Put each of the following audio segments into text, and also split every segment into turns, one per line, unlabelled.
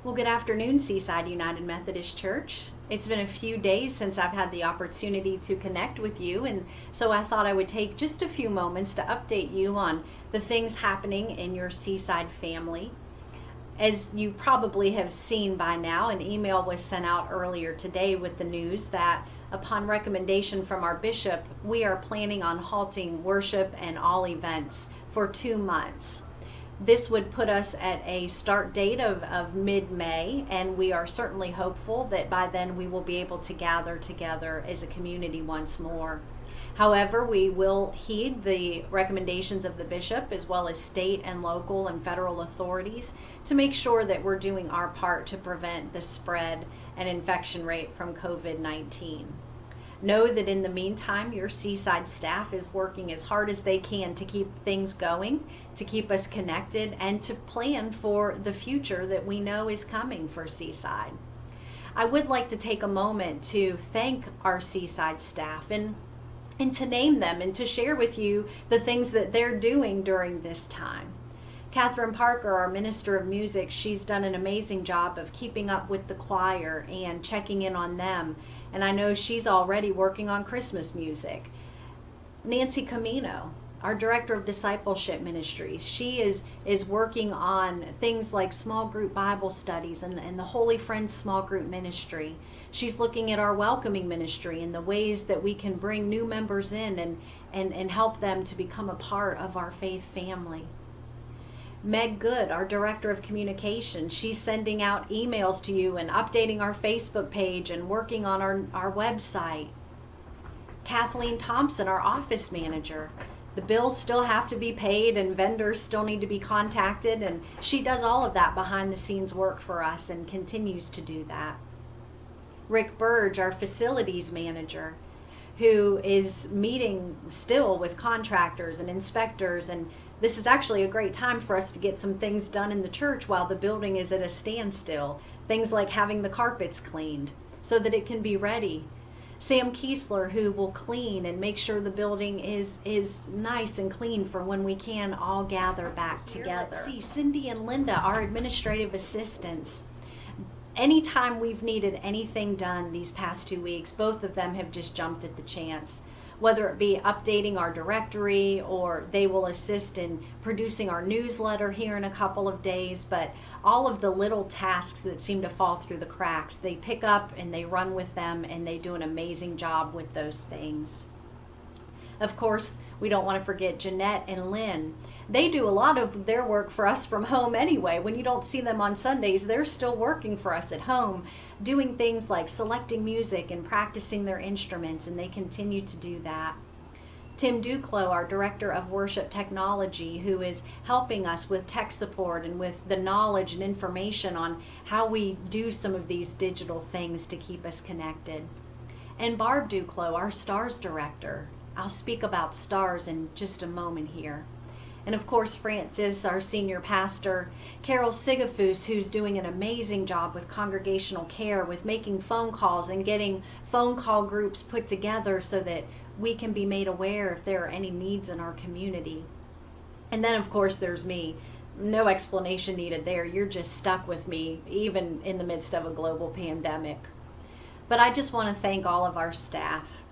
Well, good afternoon, Seaside United Methodist Church. It's been a few days since I've had the opportunity to connect with you, and so I thought I would take just a few moments to update you on the things happening in your Seaside family. As you probably have seen by now, an email was sent out earlier today with the news that upon recommendation from our bishop, we are planning on halting worship and all events for 2 months. This would put us at a start date of mid-May, and we are certainly hopeful that by then we will be able to gather together as a community once more. However, we will heed the recommendations of the bishop as well as state and local and federal authorities to make sure that we're doing our part to prevent the spread and infection rate from COVID-19. Know that in the meantime, your Seaside staff is working as hard as they can to keep things going, to keep us connected, and to plan for the future that we know is coming for Seaside. I would like to take a moment to thank our Seaside staff and to name them and to share with you the things that they're doing during this time. Catherine Parker, our Minister of Music, she's done an amazing job of keeping up with the choir and checking in on them. And I know she's already working on Christmas music. Nancy Camino, our Director of Discipleship Ministries, she is working on things like small group Bible studies and the Holy Friends small group ministry. She's looking at our welcoming ministry and the ways that we can bring new members in and help them to become a part of our faith family. Meg Good, our Director of Communication, she's sending out emails to you and updating our Facebook page and working on our website. Kathleen Thompson, our Office Manager, the bills still have to be paid and vendors still need to be contacted, and she does all of that behind the scenes work for us and continues to do that. Rick Burge, our Facilities Manager, who is meeting still with contractors and inspectors, and this is actually a great time for us to get some things done in the church while the building is at a standstill. Things like having the carpets cleaned so that it can be ready. Sam Kiesler, who will clean and make sure the building is nice and clean for when we can all gather back together. Let's see, Cindy and Linda, our administrative assistants. Anytime we've needed anything done these past 2 weeks, both of them have just jumped at the chance. Whether it be updating our directory or they will assist in producing our newsletter here in a couple of days, but all of the little tasks that seem to fall through the cracks, they pick up and they run with them and they do an amazing job with those things. Of course, we don't want to forget Jeanette and Lynn. They do a lot of their work for us from home anyway. When you don't see them on Sundays, they're still working for us at home, doing things like selecting music and practicing their instruments, and they continue to do that. Tim Duclos, our Director of Worship Technology, who is helping us with tech support and with the knowledge and information on how we do some of these digital things to keep us connected. And Barb Duclos, our Stars Director. I'll speak about stars in just a moment here. And of course, Francis, our senior pastor, Carol Sigafus, who's doing an amazing job with congregational care, with making phone calls and getting phone call groups put together so that we can be made aware if there are any needs in our community. And then, of course, there's me. No explanation needed there. You're just stuck with me, even in the midst of a global pandemic. But I just want to thank all of our staff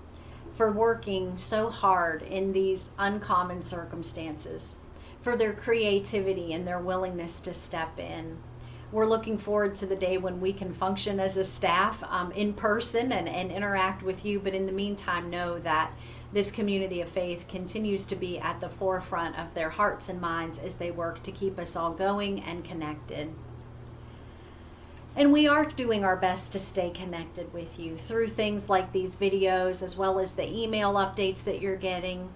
for working so hard in these uncommon circumstances, for their creativity and their willingness to step in. We're looking forward to the day when we can function as a staff in person and interact with you, but in the meantime, know that this community of faith continues to be at the forefront of their hearts and minds as they work to keep us all going and connected. And we are doing our best to stay connected with you through things like these videos, as well as the email updates that you're getting.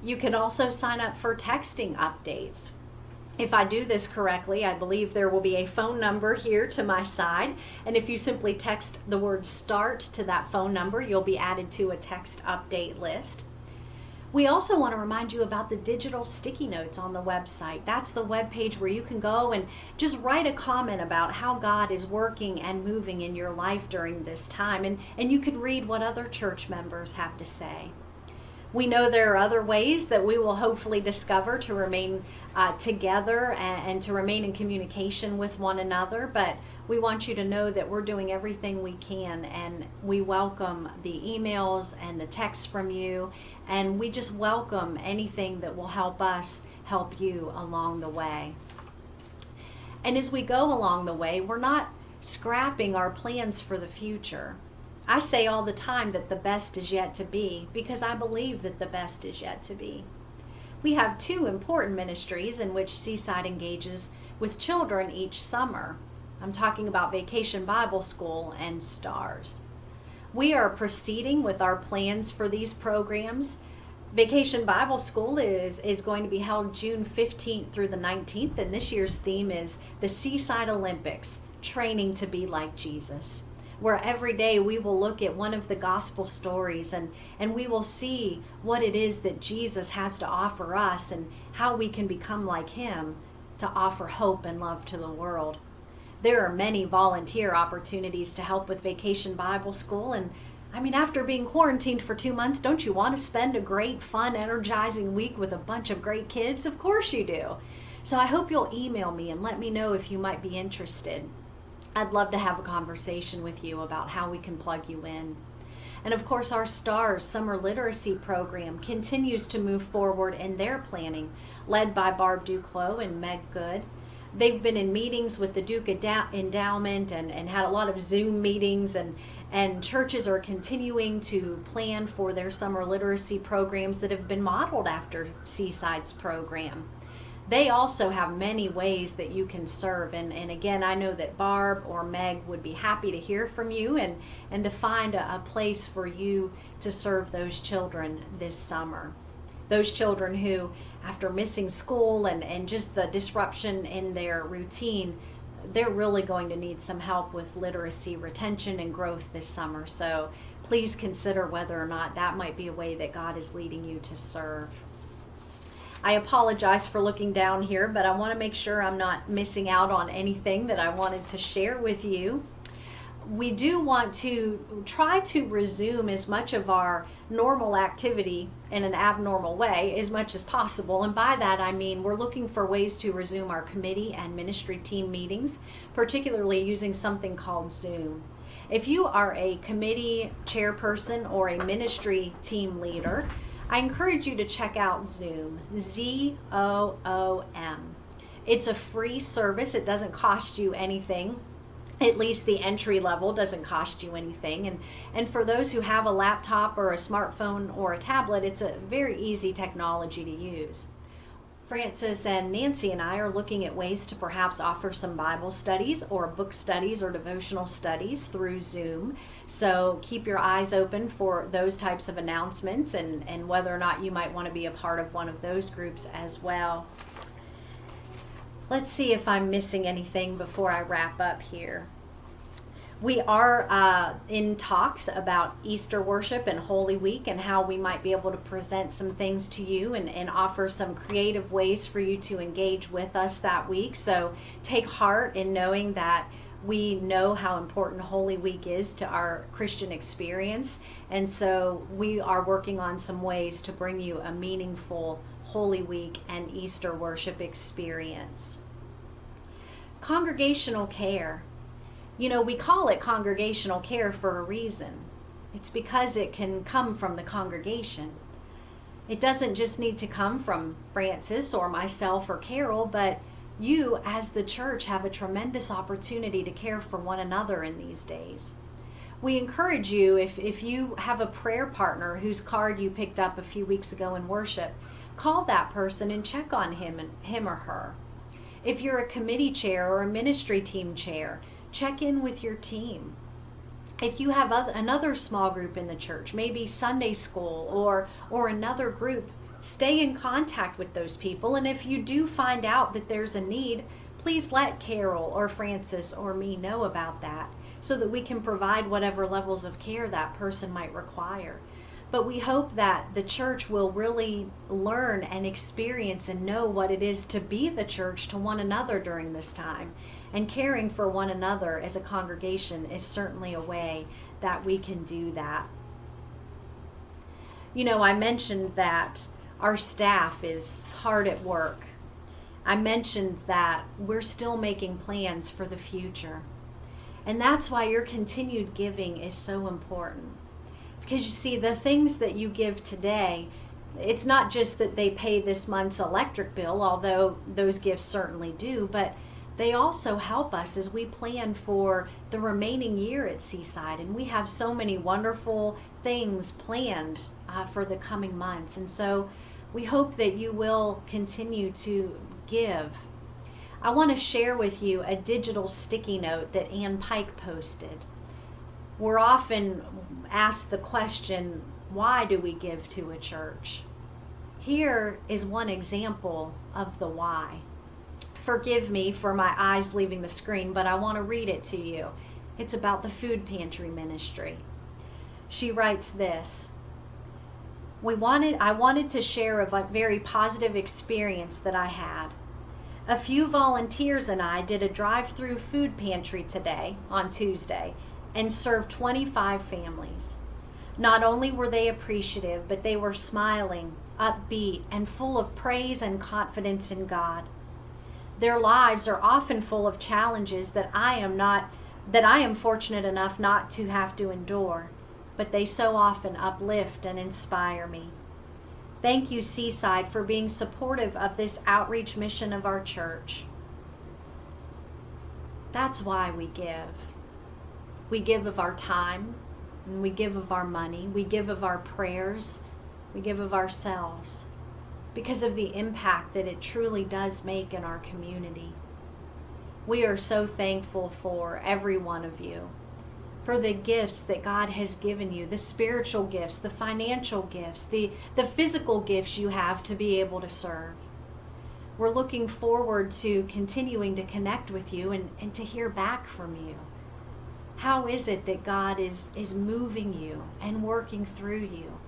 You can also sign up for texting updates. If I do this correctly, I believe there will be a phone number here to my side. And if you simply text the word START to that phone number, you'll be added to a text update list. We also want to remind you about the digital sticky notes on the website. That's the webpage where you can go and just write a comment about how God is working and moving in your life during this time. And you can read what other church members have to say. We know there are other ways that we will hopefully discover to remain together and to remain in communication with one another, but we want you to know that we're doing everything we can, and we welcome the emails and the texts from you, and we just welcome anything that will help us help you along the way. And as we go along the way, we're not scrapping our plans for the future. I say all the time that the best is yet to be, because I believe that the best is yet to be. We have two important ministries in which Seaside engages with children each summer. I'm talking about Vacation Bible School and STARS. We are proceeding with our plans for these programs. Vacation Bible School is going to be held June 15th through the 19th, and this year's theme is the Seaside Olympics, training to be like Jesus, where every day we will look at one of the gospel stories and we will see what it is that Jesus has to offer us and how we can become like him to offer hope and love to the world. There are many volunteer opportunities to help with Vacation Bible School, and I mean, after being quarantined for 2 months, don't you want to spend a great, fun, energizing week with a bunch of great kids? Of course you do. So I hope you'll email me and let me know if you might be interested. I'd love to have a conversation with you about how we can plug you in. And of course, our STARS Summer Literacy Program continues to move forward in their planning, led by Barb Duclos and Meg Good. They've been in meetings with the Duke Endowment and had a lot of Zoom meetings, and churches are continuing to plan for their summer literacy programs that have been modeled after Seaside's program. They also have many ways that you can serve, and again, I know that Barb or Meg would be happy to hear from you and to find a place for you to serve those children this summer. Those children who, after missing school and just the disruption in their routine, they're really going to need some help with literacy retention and growth this summer. So please consider whether or not that might be a way that God is leading you to serve. I apologize for looking down here, but I want to make sure I'm not missing out on anything that I wanted to share with you. We do want to try to resume as much of our normal activity in an abnormal way as much as possible. And by that, I mean we're looking for ways to resume our committee and ministry team meetings, particularly using something called Zoom. If you are a committee chairperson or a ministry team leader, I encourage you to check out Zoom, Zoom. It's a free service. It doesn't cost you anything. At least the entry level doesn't cost you anything. And for those who have a laptop or a smartphone or a tablet, it's a very easy technology to use. Francis and Nancy and I are looking at ways to perhaps offer some Bible studies or book studies or devotional studies through Zoom. So keep your eyes open for those types of announcements and whether or not you might want to be a part of one of those groups as well. Let's see if I'm missing anything before I wrap up here. We are in talks about Easter worship and Holy Week and how we might be able to present some things to you and offer some creative ways for you to engage with us that week. So take heart in knowing that we know how important Holy Week is to our Christian experience. And so we are working on some ways to bring you a meaningful Holy Week and Easter worship experience. Congregational care. You know, we call it congregational care for a reason. It's because it can come from the congregation. It doesn't just need to come from Francis or myself or Carol, but you as the church have a tremendous opportunity to care for one another in these days. We encourage you, if you have a prayer partner whose card you picked up a few weeks ago in worship, call that person and check on him or her. If you're a committee chair or a ministry team chair, check in with your team. If you have another small group in the church, maybe Sunday school or another group, stay in contact with those people. And if you do find out that there's a need, please let Carol or Francis or me know about that so that we can provide whatever levels of care that person might require. But we hope that the church will really learn and experience and know what it is to be the church to one another during this time. And caring for one another as a congregation is certainly a way that we can do that. I mentioned that our staff is hard at work. I mentioned that we're still making plans for the future. And that's why your continued giving is so important. Because you see, the things that you give today, it's not just that they pay this month's electric bill, although those gifts certainly do, but they also help us as we plan for the remaining year at Seaside. And we have so many wonderful things planned for the coming months. And so we hope that you will continue to give. I want to share with you a digital sticky note that Ann Pike posted. We're often asked the question, why do we give to a church? Here is one example of the why. Forgive me for my eyes leaving the screen, but I want to read it to you. It's about the food pantry ministry. She writes this: I wanted to share a very positive experience that I had. A few volunteers and I did a drive-through food pantry today, on Tuesday, and served 25 families. Not only were they appreciative, but they were smiling, upbeat, and full of praise and confidence in God. Their lives are often full of challenges that I am fortunate enough not to have to endure, but they so often uplift and inspire me. Thank you, Seaside, for being supportive of this outreach mission of our church. That's why we give. We give of our time, and we give of our money, we give of our prayers, we give of ourselves, because of the impact that it truly does make in our community. We are so thankful for every one of you, for the gifts that God has given you, the spiritual gifts, the financial gifts, the physical gifts you have to be able to serve. We're looking forward to continuing to connect with you and to hear back from you. How is it that God is moving you and working through you?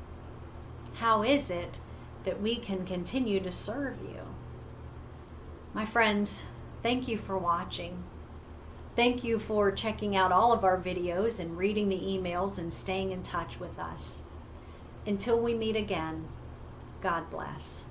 How is it that we can continue to serve you? My friends, thank you for watching. Thank you for checking out all of our videos and reading the emails and staying in touch with us. Until we meet again, God bless.